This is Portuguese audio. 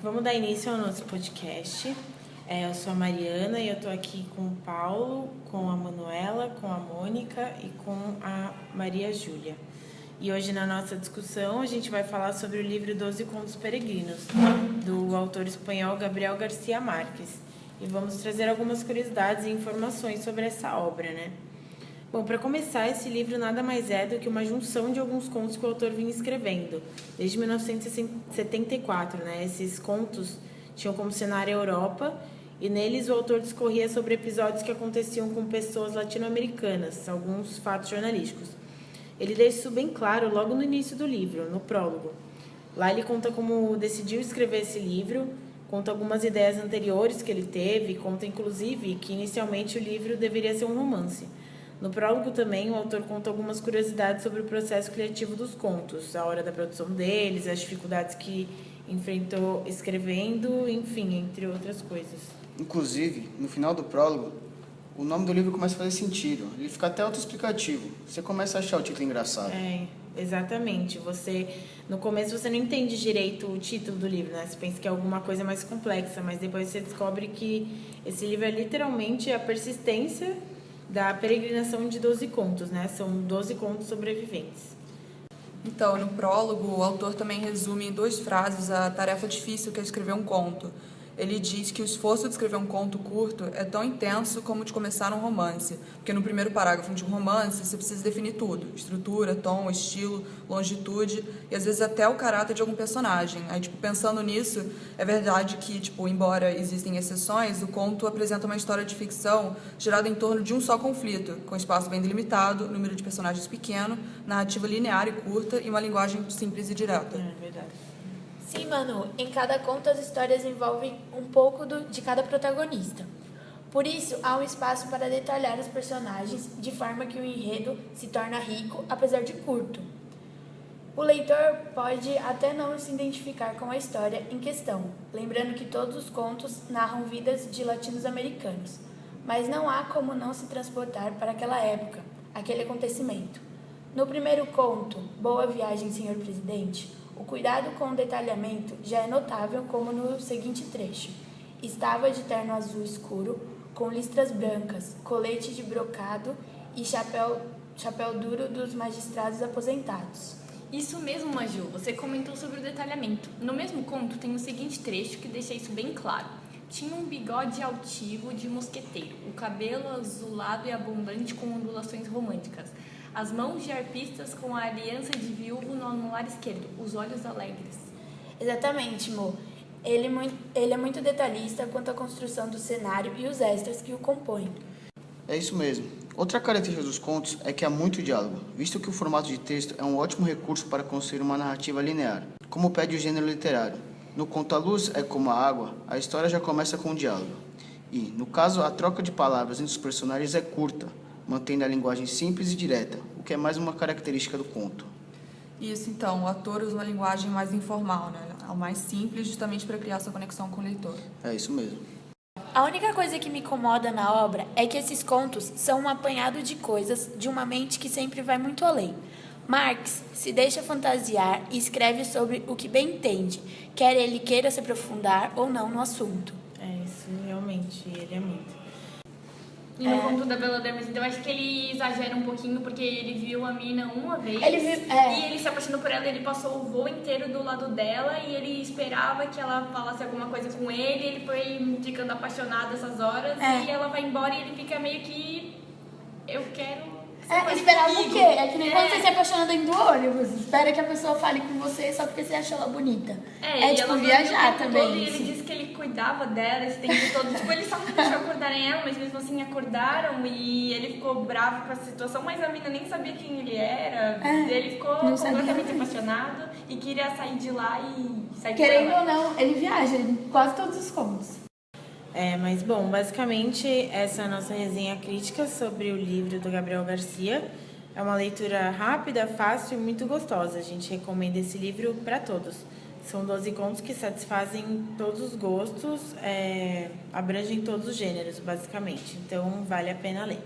Vamos dar início ao nosso podcast. Eu sou a Mariana e eu estou aqui com o Paulo, com a Manuela, com a Mônica e com a Maria Júlia. E hoje na nossa discussão a gente vai falar sobre o livro 12 Contos Peregrinos, do autor espanhol Gabriel García Márquez. E vamos trazer algumas curiosidades e informações sobre essa obra, né? Bom, para começar, esse livro nada mais é do que uma junção de alguns contos que o autor vinha escrevendo, desde 1974, né? Esses contos tinham como cenário a Europa, e neles o autor discorria sobre episódios que aconteciam com pessoas latino-americanas, alguns fatos jornalísticos. Ele deixa isso bem claro logo no início do livro, no prólogo. Lá ele conta como decidiu escrever esse livro, conta algumas ideias anteriores que ele teve, conta inclusive que inicialmente o livro deveria ser um romance. No prólogo também, o autor conta algumas curiosidades sobre o processo criativo dos contos, a hora da produção deles, as dificuldades que enfrentou escrevendo, enfim, entre outras coisas. Inclusive, no final do prólogo, o nome do livro começa a fazer sentido. Ele fica até autoexplicativo. Você começa a achar o título engraçado. Exatamente. No começo você não entende direito o título do livro, né? Você pensa que é alguma coisa mais complexa, mas depois você descobre que esse livro é literalmente a persistência da peregrinação de 12 contos, né? São 12 contos sobreviventes. Então, no prólogo, o autor também resume em 2 frases a tarefa difícil que é escrever um conto. Ele diz que o esforço de escrever um conto curto é tão intenso como de começar um romance, porque no primeiro parágrafo de um romance você precisa definir tudo, estrutura, tom, estilo, longitude e às vezes até o caráter de algum personagem. Aí, pensando nisso, é verdade que, embora existem exceções, o conto apresenta uma história de ficção gerada em torno de um só conflito, com espaço bem delimitado, número de personagens pequeno, narrativa linear e curta e uma linguagem simples e direta. É verdade. Sim, Manu, em cada conto as histórias envolvem um pouco de cada protagonista. Por isso, há um espaço para detalhar os personagens de forma que o enredo se torna rico, apesar de curto. O leitor pode até não se identificar com a história em questão, lembrando que todos os contos narram vidas de latinos-americanos, mas não há como não se transportar para aquela época, aquele acontecimento. No primeiro conto, Boa Viagem, Senhor Presidente, o cuidado com o detalhamento já é notável, como no seguinte trecho. Estava de terno azul escuro, com listras brancas, colete de brocado e chapéu duro dos magistrados aposentados. Isso mesmo, Maju, você comentou sobre o detalhamento. No mesmo conto tem o seguinte trecho que deixa isso bem claro. Tinha um bigode altivo de mosqueteiro, o cabelo azulado e abundante com ondulações românticas. As mãos de arpistas com a aliança de viúvo no anular esquerdo, os olhos alegres. Exatamente, Mo. Ele é muito detalhista quanto à construção do cenário e os extras que o compõem. É isso mesmo. Outra característica dos contos é que há muito diálogo, visto que o formato de texto é um ótimo recurso para construir uma narrativa linear, como pede o gênero literário. No conto A Luz é como a água, a história já começa com um diálogo. E, no caso, a troca de palavras entre os personagens é curta, mantendo a linguagem simples e direta, o que é mais uma característica do conto. Isso, então, o autor usa uma linguagem mais informal, né? O mais simples, justamente para criar essa conexão com o leitor. É isso mesmo. A única coisa que me incomoda na obra é que esses contos são um apanhado de coisas de uma mente que sempre vai muito além. Marx se deixa fantasiar e escreve sobre o que bem entende, quer ele queira se aprofundar ou não no assunto. Isso realmente, ele é muito. E no conto da Bela Adormecida, eu acho que ele exagera um pouquinho, porque ele viu a mina uma vez e ele se apaixonou por ela, ele passou o voo inteiro do lado dela e ele esperava que ela falasse alguma coisa com ele foi ficando apaixonado essas horas e ela vai embora e ele fica meio que... Eu quero... Esperava o quê? É que nem quando você se apaixona dentro do ônibus. Espera que a pessoa fale com você só porque você achou ela bonita. Viajar também. E ele disse que ele cuidava dela esse tempo todo. Ele só não deixou acordarem ela, mas mesmo assim acordaram e ele ficou bravo com a situação, mas a menina nem sabia quem ele era. Ele ficou completamente apaixonado e queria sair de lá e sair de lá. Querendo ou não, ele viaja em quase todos os contos. Mas bom, basicamente essa é a nossa resenha crítica sobre o livro do Gabriel García. É uma leitura rápida, fácil e muito gostosa. A gente recomenda esse livro para todos. São 12 contos que satisfazem todos os gostos, abrangem todos os gêneros, basicamente. Então, vale a pena ler.